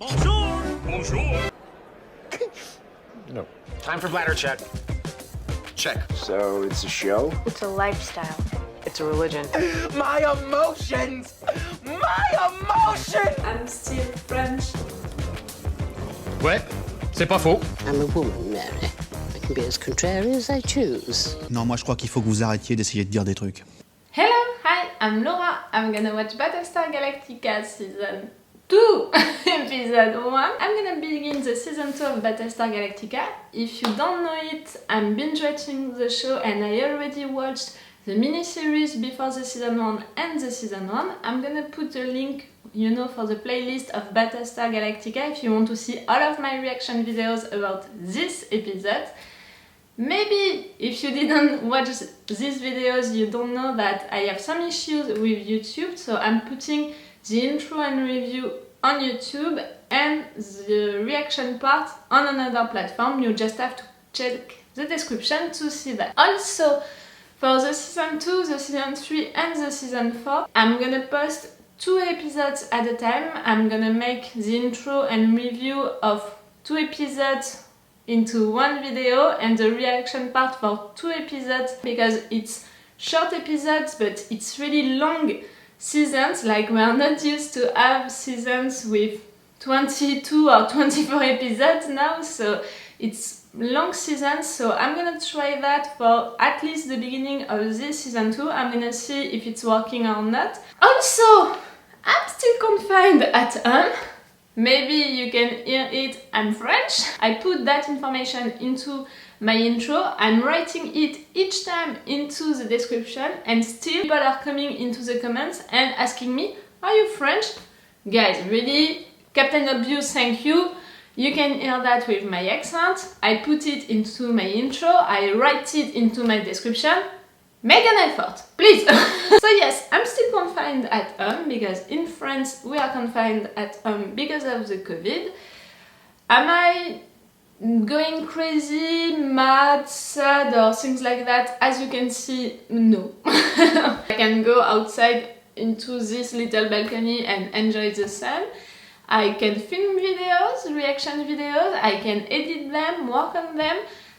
Bonjour! Bonjour! No. Time for bladder check. Check. So it's a show? It's a lifestyle. It's a religion. My emotions! My emotions! I'm still French. Ouais, c'est pas faux. I'm a woman, Mary. I can be as contrary as I choose. Non, moi je crois qu'il faut que vous arrêtiez d'essayer de dire des trucs. Hello, hi, I'm Laura. I'm gonna watch Battlestar Galactica season 2, episode 1. I'm gonna begin the season 2 of Battlestar Galactica. If you don't know it, I'm binge watching the show and I already watched the mini-series before the season 1 and the season 1. I'm gonna put the link, you know, for the playlist of Battlestar Galactica if you want to see all of my reaction videos about this episode. Maybe if you didn't watch these videos, you don't know that I have some issues with YouTube, so I'm putting the intro and review on YouTube and the reaction part on another platform. You just have to check the description to see that. Also, for the season 2, the season 3 and the season 4, I'm gonna post 2 episodes at a time. I'm gonna make the intro and review of 2 episodes into one video and the reaction part for 2 episodes because it's short episodes but it's really long seasons. Like, we are not used to have seasons with 22 or 24 episodes now, so it's long seasons. So I'm gonna try that for at least the beginning of this season 2. I'm gonna see if it's working or not. Also, I'm still confined at home. Maybe you can hear it, I'm French. I put that information into my intro. I'm writing it each time into the description and still people are coming into the comments and asking me, are you French? Guys, really, Captain Obvious, thank you. You can hear that with my accent. I put it into my intro, I write it into my description. Make an effort, please! So yes, I'm still confined at home because in France we are confined at home because of the COVID. Am I going crazy, mad, sad or things like that? As you can see, no. I can go outside into this little balcony and enjoy the sun. I can film videos, reaction videos, I can edit them, work on them.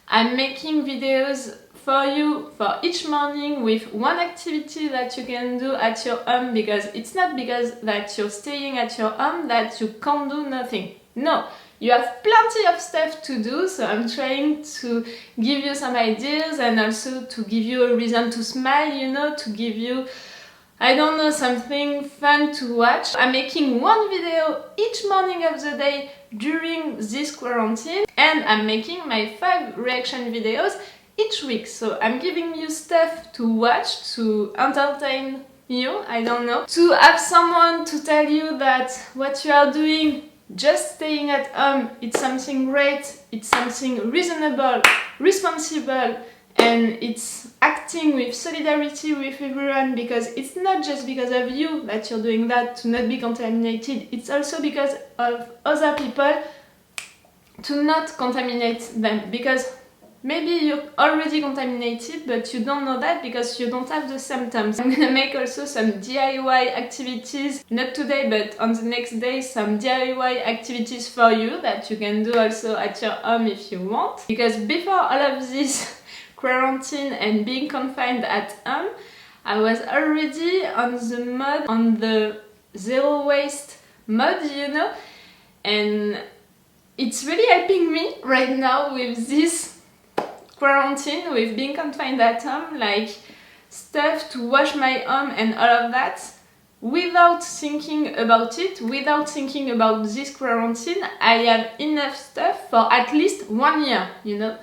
I'm making videos for you for each morning with one activity that you can do at your home, because it's not because that you're staying at your home that you can't do nothing. No, you have plenty of stuff to do, so I'm trying to give you some ideas and also to give you a reason to smile, you know, to give you, I don't know, something fun to watch. I'm making one video each morning of the day during this quarantine and I'm making my 5 reaction videos each week. So I'm giving you stuff to watch, to entertain you, I don't know. To have someone to tell you that what you are doing, just staying at home, it's something great, it's something reasonable, responsible, and it's acting with solidarity with everyone, because it's not just because of you that you're doing that to not be contaminated, it's also because of other people to not contaminate them, because maybe you're already contaminated but you don't know that because you don't have the symptoms. I'm gonna make also some DIY activities, not today but on the next day, some DIY activities for you that you can do also at your home if you want. Because before all of this quarantine and being confined at home, I was already on the mode, on the zero waste mode, you know, and it's really helping me right now with this quarantine, with being confined at home, like stuff to wash my home and all of that, without thinking about it, without thinking about this quarantine. I have enough stuff for at least 1 year, you know.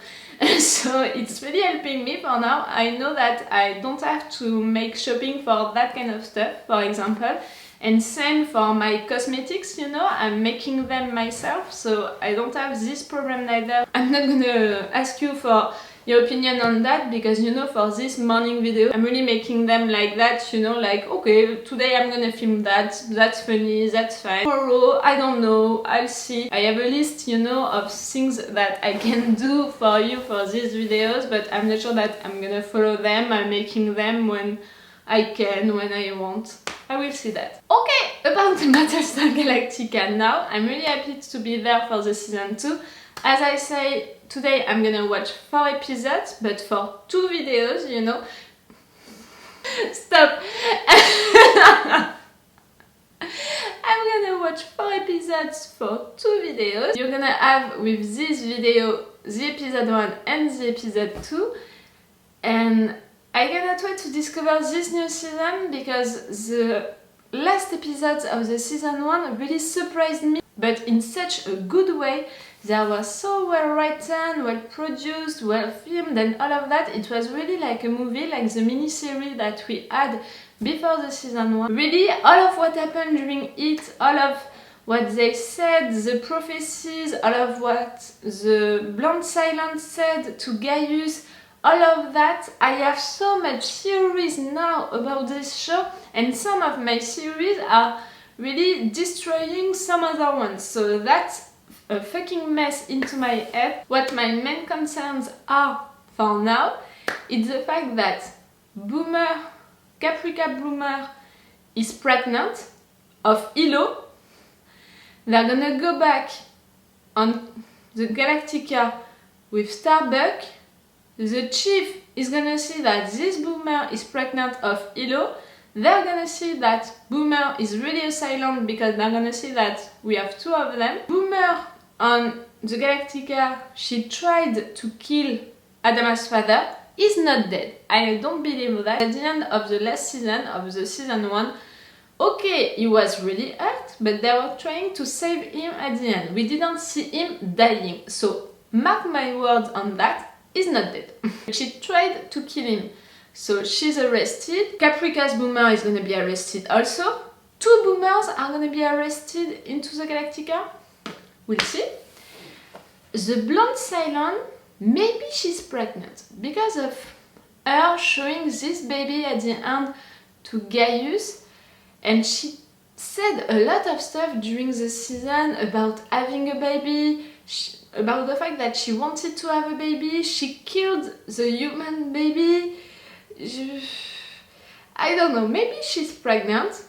So it's really helping me for now. I know that I don't have to make shopping for that kind of stuff, for example. And same for my cosmetics, you know, I'm making them myself, so I don't have this problem neither. I'm not gonna ask you for your opinion on that, because, you know, for this morning video, I'm really making them like that, you know, like, okay, today I'm gonna film that, that's funny, that's fine. Tomorrow, I don't know, I'll see. I have a list, you know, of things that I can do for you for these videos, but I'm not sure that I'm gonna follow them. I'm making them when I can, when I want. I will see that. Okay, about Battlestar Galactica now. I'm really happy to be there for the season 2. As I say, today I'm gonna watch 4 episodes, but for 2 videos, you know. Stop! I'm gonna watch 4 episodes for 2 videos. You're gonna have with this video the episode 1 and the episode 2. And I cannot wait to discover this new season because the last episodes of the season 1 really surprised me, but in such a good way. They were so well written, well produced, well filmed and all of that. It was really like a movie, like the mini-series that we had before the season 1. Really, all of what happened during it, all of what they said, the prophecies, all of what the blonde silence said to Gaius, all of that. I have so much theories now about this show, and some of my theories are really destroying some other ones. So that's a fucking mess into my head. What my main concerns are for now is the fact that Caprica Boomer is pregnant of Helo. They're gonna go back on the Galactica with Starbuck. The chief is gonna see that this Boomer is pregnant of Helo. They're gonna see that Boomer is really a Cylon because they're gonna see that we have 2 of them. Boomer on the Galactica, she tried to kill Adama's father. He's not dead. I don't believe that. At the end of the last season, of the season 1, okay, he was really hurt, but they were trying to save him at the end. We didn't see him dying. So, mark my words on that, he's not dead. She tried to kill him. So, she's arrested. Caprica's Boomer is gonna be arrested also. 2 Boomers are gonna be arrested into the Galactica. We'll see. The blonde Cylon, maybe she's pregnant because of her showing this baby at the end to Gaius, and she said a lot of stuff during the season about having a baby, about the fact that she wanted to have a baby. She killed the human baby. I don't know, maybe she's pregnant.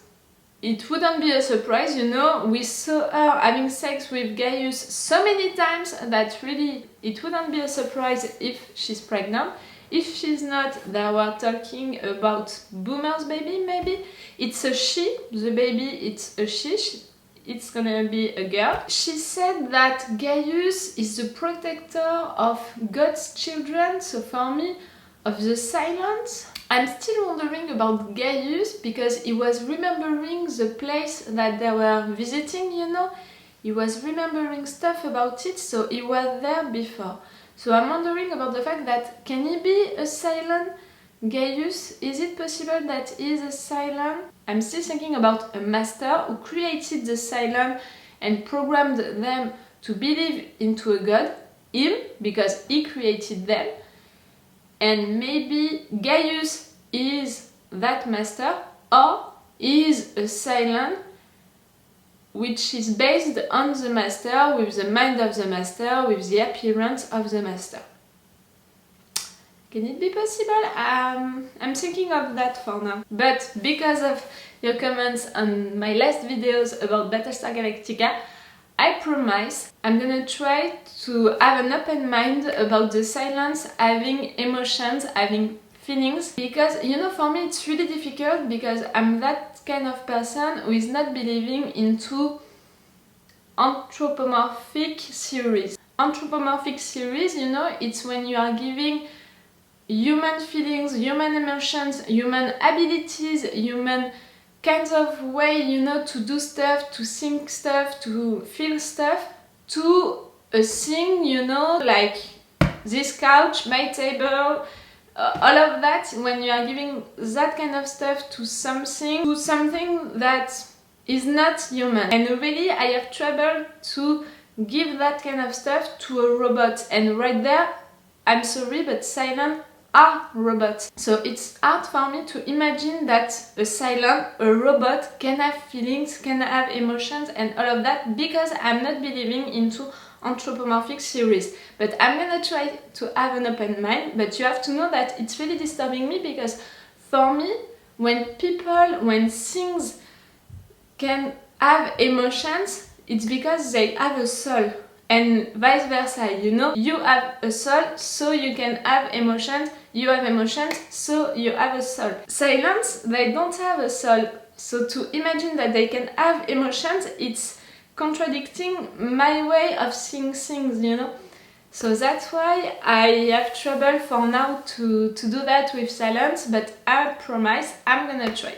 It wouldn't be a surprise, you know. We saw her having sex with Gaius so many times that really it wouldn't be a surprise if she's pregnant. If she's not, they were talking about Boomer's baby, maybe. It's a she, the baby, it's a she. It's gonna be a girl. She said that Gaius is the protector of God's children, so for me, of the Cylons. I'm still wondering about Gaius because he was remembering the place that they were visiting, you know. He was remembering stuff about it, so he was there before. So I'm wondering about the fact that, can he be a Cylon? Gaius, is it possible that he is a Cylon? I'm still thinking about a master who created the Cylon and programmed them to believe into a god, him, because he created them. And maybe Gaius is that master, or is a Cylon which is based on the master, with the mind of the master, with the appearance of the master. Can it be possible? I'm thinking of that for now. But because of your comments on my last videos about Battlestar Galactica, I promise I'm gonna try to have an open mind about the Cylons having emotions, having feelings, because, you know, for me it's really difficult because I'm that kind of person who is not believing into anthropomorphic theories. Anthropomorphic theories, you know, it's when you are giving human feelings, human emotions, human abilities, human kinds of way, you know, to do stuff, to think stuff, to feel stuff, to a thing, you know, like this couch, my table, all of that. When you are giving that kind of stuff to something that is not human. And really, I have trouble to give that kind of stuff to a robot. And right there, I'm sorry, but Cylons are robots. So it's hard for me to imagine that a Cylon, a robot, can have feelings, can have emotions and all of that, because I'm not believing into anthropomorphic theories. But I'm gonna try to have an open mind, but you have to know that it's really disturbing me, because for me, when things can have emotions, it's because they have a soul. And vice versa, you know, you have a soul, so you can have emotions, you have emotions, so you have a soul. Silence, they don't have a soul, so to imagine that they can have emotions, it's contradicting my way of seeing things, you know. So that's why I have trouble for now to do that with silence, but I promise I'm gonna try.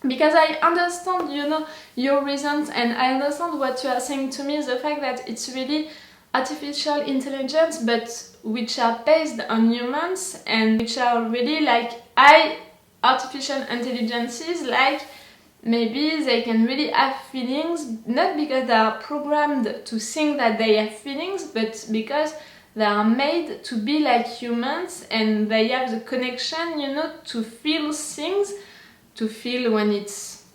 Because I understand, you know, your reasons, and I understand what you are saying to me, the fact that it's really artificial intelligence, but which are based on humans and which are really like high artificial intelligences, like maybe they can really have feelings, not because they are programmed to think that they have feelings, but because they are made to be like humans and they have the connection, you know, to feel things, to feel when it's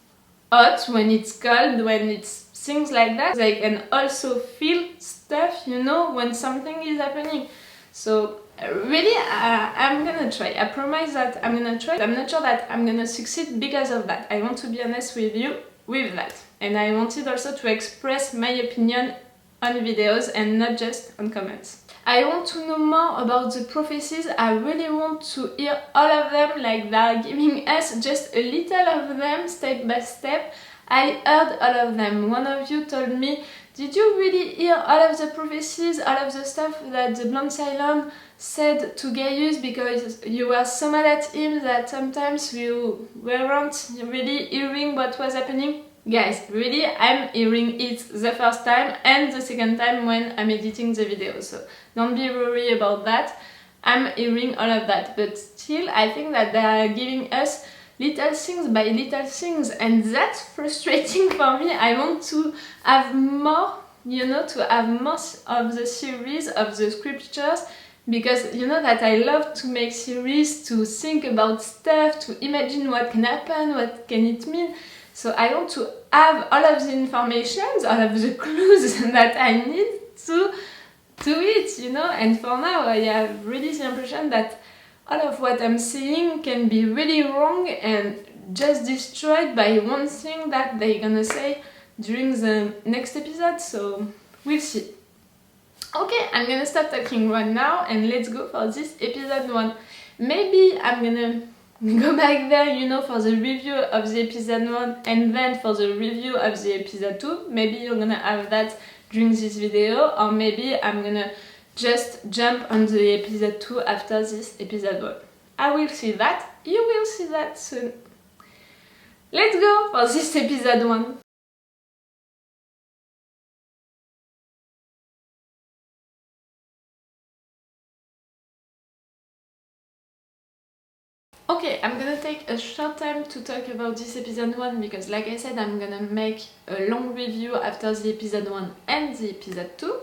hot, when it's cold, when it's things like that. They can also feel stuff, you know, when something is happening. So really, I'm gonna try. I promise that I'm gonna try. I'm not sure that I'm gonna succeed because of that. I want to be honest with you with that. And I wanted also to express my opinion on videos and not just on comments. I want to know more about the prophecies. I really want to hear all of them, like they are giving us just a little of them step by step. I heard all of them. One of you told me, did you really hear all of the prophecies, all of the stuff that the Blonde Cylon said to Gaius, because you were so mad at him that sometimes you weren't really hearing what was happening? Guys, really, I'm hearing it the first time and the second time when I'm editing the video, so don't be worried about that. I'm hearing all of that, but still I think that they are giving us little things by little things, and that's frustrating for me. I want to have more, you know, to have more of the series, of the scriptures, because you know that I love to make series, to think about stuff, to imagine what can happen, what can it mean. So I want to have all of the information, all of the clues that I need to it, you know. And for now I have really the impression that all of what I'm saying can be really wrong and just destroyed by one thing that they're gonna say during the next episode, so we'll see. Okay, I'm gonna stop talking right now and let's go for this episode 1. Maybe I'm gonna go back there, you know, for the review of the episode 1 and then for the review of the episode 2. Maybe you're gonna have that during this video, or maybe I'm gonna just jump on the episode 2 after this episode 1. I will see that. You will see that soon. Let's go for this episode 1. Okay, I'm gonna take a short time to talk about this episode 1 because, like I said, I'm gonna make a long review after the episode 1 and the episode 2.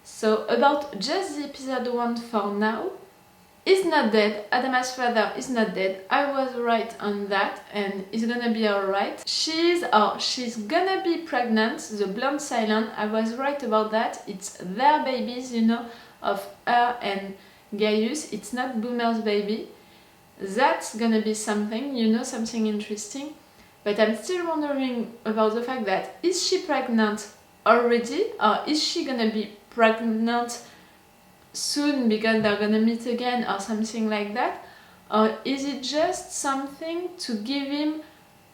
So, about just the episode 1 for now, he's not dead. Adama's father is not dead. I was right on that, and he's gonna be alright. She's gonna be pregnant, the Blonde Cylon. I was right about that. It's their babies, you know, of her and Gaius. It's not Boomer's baby. That's gonna be something, you know, something interesting. But I'm still wondering about the fact that, is she pregnant already, or is she gonna be pregnant soon because they're gonna meet again or something like that? Or is it just something to give him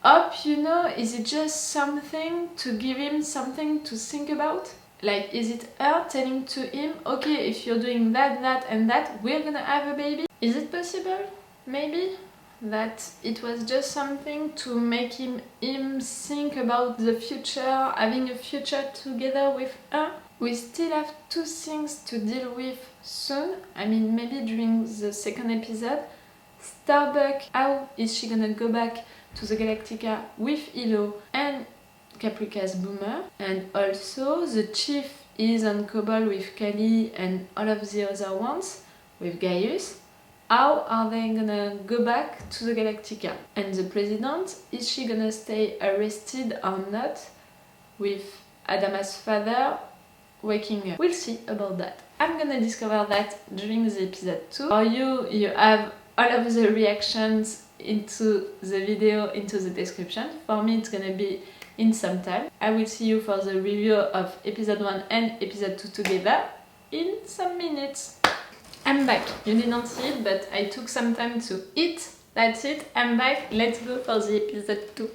hope, you know? Is it just something to give him something to think about? Like, is it her telling to him, okay, if you're doing that, that and that, we're gonna have a baby? Is it possible? Maybe that it was just something to make him think about the future, having a future together with her. We still have 2 things to deal with soon. I mean, maybe during the second episode. Starbuck, how is she gonna go back to the Galactica with Helo and Caprica's Boomer? And also, the Chief is on Cobol with Kali and all of the other ones with Gaius. How are they gonna go back to the Galactica? And the President, is she gonna stay arrested or not with Adama's father waking up? We'll see about that. I'm gonna discover that during the episode 2. For you have all of the reactions into the video into the description. For me it's gonna be in some time. I will see you for the review of episode 1 and episode 2 together in some minutes. I'm back. You didn't see it, but I took some time to eat. That's it. I'm back. Let's go for the episode 2.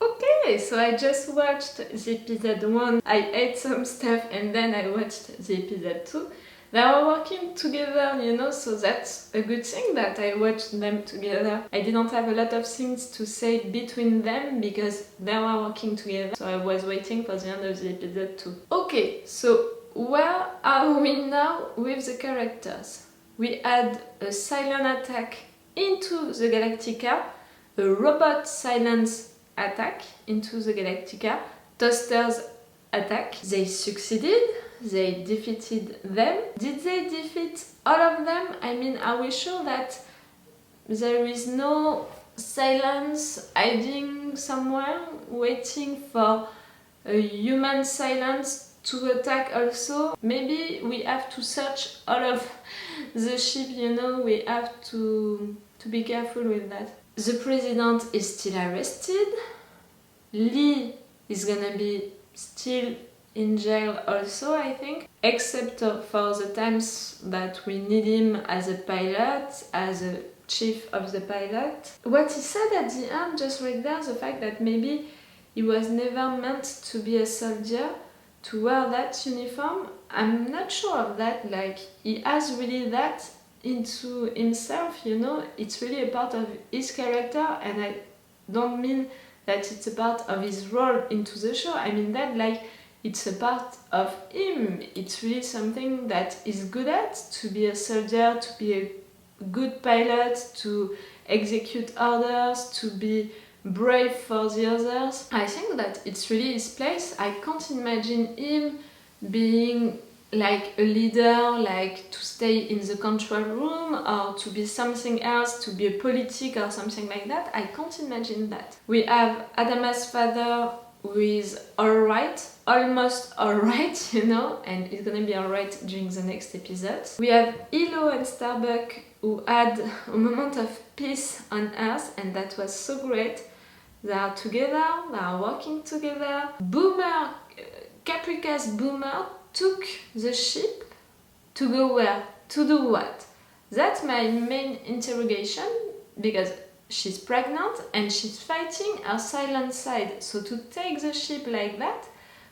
Okay, so I just watched the episode 1. I ate some stuff and then I watched the episode 2. They are working together, you know, so that's a good thing that I watched them together. I didn't have a lot of things to say between them because they were working together, so I was waiting for the end of the episode 2. Okay, so where are we now with the characters? We had a silent attack into the Galactica, a robot silence attack into the Galactica, Toaster's attack. They succeeded. They defeated them. Did they defeat all of them? I mean, are we sure that there is no silence hiding somewhere, waiting for a human silence to attack also? Maybe we have to search all of the ship, you know, we have to be careful with that. The president is still arrested. Lee is gonna be still in jail also, I think, except for the times that we need him as a pilot, as a chief of the pilot. What he said at the end, just right there, the fact that maybe he was never meant to be a soldier, to wear that uniform, I'm not sure of that. Like, he has really that into himself, you know, it's really a part of his character, and I don't mean that it's a part of his role into the show, I mean that like it's a part of him. It's really something that he's good at, to be a soldier, to be a good pilot, to execute orders, to be brave for the others. I think that it's really his place. I can't imagine him being like a leader, like to stay in the control room or to be something else, to be a politic or something like that. I can't imagine that. We have Adama's father who is alright, almost alright, you know, and he's gonna be alright during the next episode. We have Helo and Starbuck who had a moment of peace on Earth, and that was so great. They are together, they are working together. Boomer, Caprica's Boomer took the ship to go where? To do what? That's my main interrogation, because she's pregnant and she's fighting her silent side. So to take the ship like that,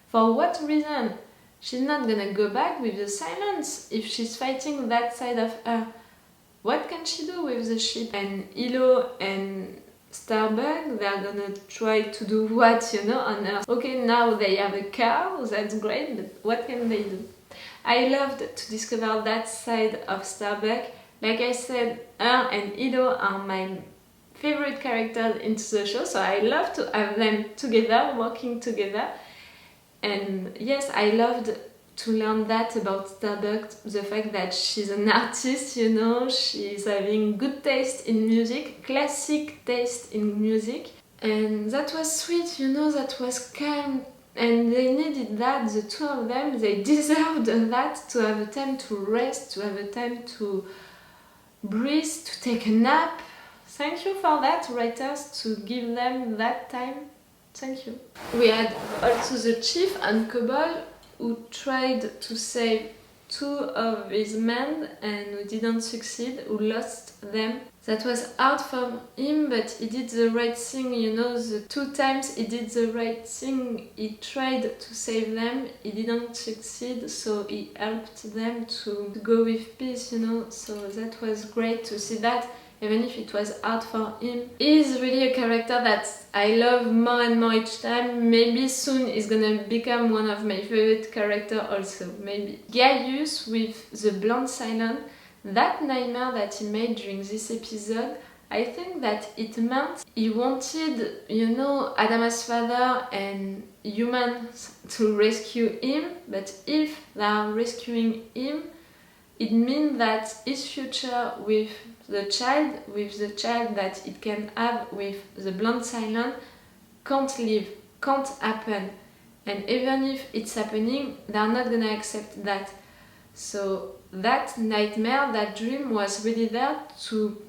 for what reason? She's not gonna go back with the silence if she's fighting that side of her. What can she do with the ship? And Helo and Starbuck, they're gonna try to do what, you know, on Earth. Okay, now they have a car, that's great, but what can they do? I loved to discover that side of Starbuck. Like I said, her and Helo are my favorite characters into the show, so I love to have them together, working together. And yes, I loved to learn that about Starbuck, the fact that she's an artist, you know, she's having good taste in music, classic taste in music, and that was sweet, you know, that was calm, and they needed that, the two of them, they deserved that, to have a time to rest, to have a time to breathe, to take a nap. Thank you for that, writers, to give them that time. Thank you. We had also the chief and Cobol, who tried to save two of his men and who didn't succeed, who lost them. That was hard for him, but he did the right thing, you know, the two times he did the right thing. He tried to save them, he didn't succeed, so he helped them to go with peace, you know, so that was great to see that. Even if it was hard for him. He's really a character that I love more and more each time. Maybe soon he's gonna become one of my favorite characters also, maybe. Gaius with the blonde silent, that nightmare that he made during this episode, I think that it meant he wanted, you know, Adama's father and humans to rescue him, but if they are rescuing him, it means that his future with the child that it can have with the blonde silent, can't live, can't happen. And even if it's happening, they're not gonna accept that. So that nightmare, that dream was really there to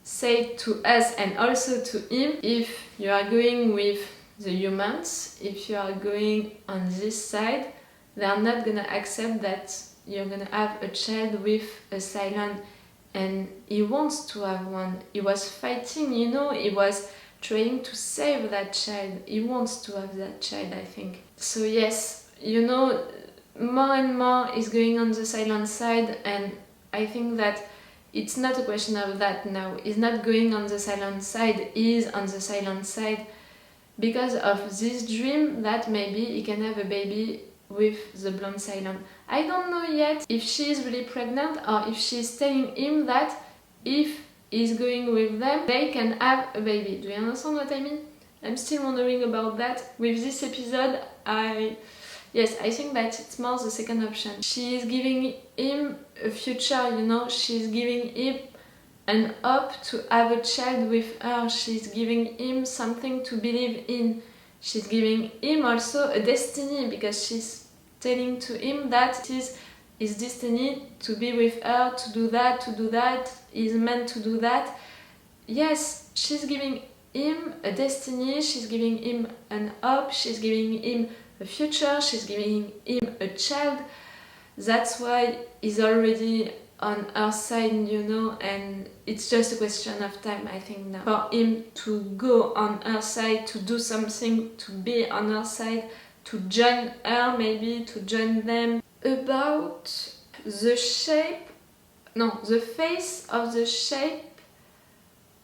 say to us and also to him, if you are going with the humans, if you are going on this side, they are not gonna accept that you're gonna have a child with a Cylon. And he wants to have one. He was fighting, you know, he was trying to save that child. He wants to have that child, I think. So yes, you know, more and more is going on the Cylon side, and I think that it's not a question of that now. He's not going on the Cylon side, he is on the Cylon side because of this dream that maybe he can have a baby with the blonde Cylon. I don't know yet if she is really pregnant or if she's telling him that if he's going with them, they can have a baby. Do you understand what I mean? I'm still wondering about that. With this episode, I think that it's more the second option. She is giving him a future, you know, she's giving him an hope to have a child with her, she's giving him something to believe in. She's giving him also a destiny because she's telling to him that it is his destiny to be with her, to do that, he's meant to do that. Yes, she's giving him a destiny, she's giving him an hope, she's giving him a future, she's giving him a child. That's why he's already on her side, you know, and it's just a question of time, I think, now. For him to go on her side, to do something, to be on her side, to join her, maybe, to join them. About the shape, no, the face of the shape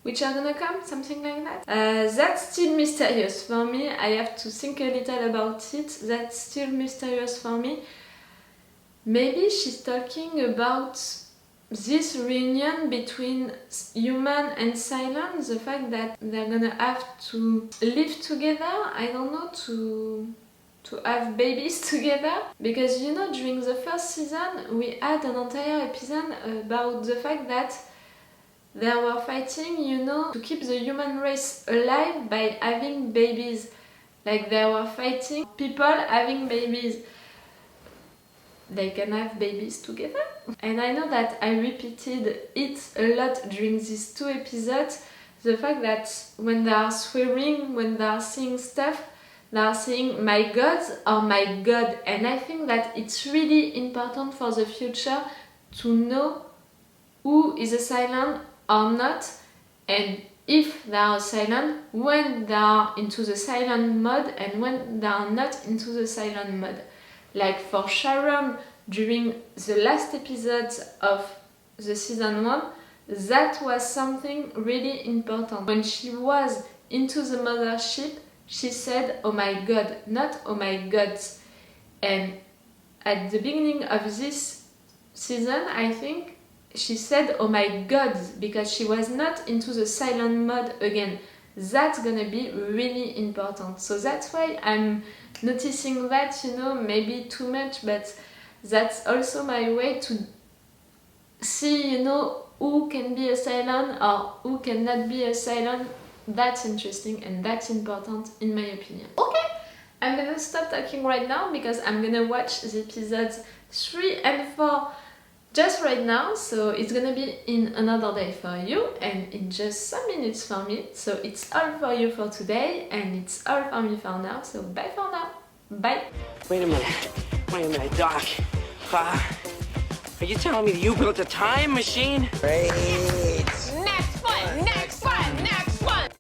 which are gonna come, something like that. That's still mysterious for me. I have to think a little about it. That's still mysterious for me. Maybe she's talking about this reunion between human and Cylon, the fact that they're gonna have to live together, I don't know, to have babies together. Because, you know, during the first season we had an entire episode about the fact that they were fighting, you know, to keep the human race alive by having babies. Like they were fighting people having babies. They can have babies together. And I know that I repeated it a lot during these 2 episodes, the fact that when they are swearing, when they are saying stuff, they are saying my god or my god. And I think that it's really important for the future to know who is a Cylon or not, and if they are a Cylon, when they are into the Cylon mode and when they are not into the Cylon mode. Like for Sharon, during the last episodes of the season 1, that was something really important. When she was into the mothership, she said, oh my god, not oh my gods. And at the beginning of this season, I think, she said, oh my god, because she was not into the Cylon mode again. That's gonna be really important. So that's why I'm noticing that, you know, maybe too much, but that's also my way to see, you know, who can be a Cylon or who cannot be a Cylon. That's interesting and that's important in my opinion. Okay, I'm gonna stop talking right now because I'm gonna watch the episodes 3 and 4 just right now, so it's gonna be in another day for you and in just some minutes for me. So it's all for you for today and it's all for me for now, so bye for now. Bye. Wait a minute, Doc. Are you telling me that you built a time machine? Hey.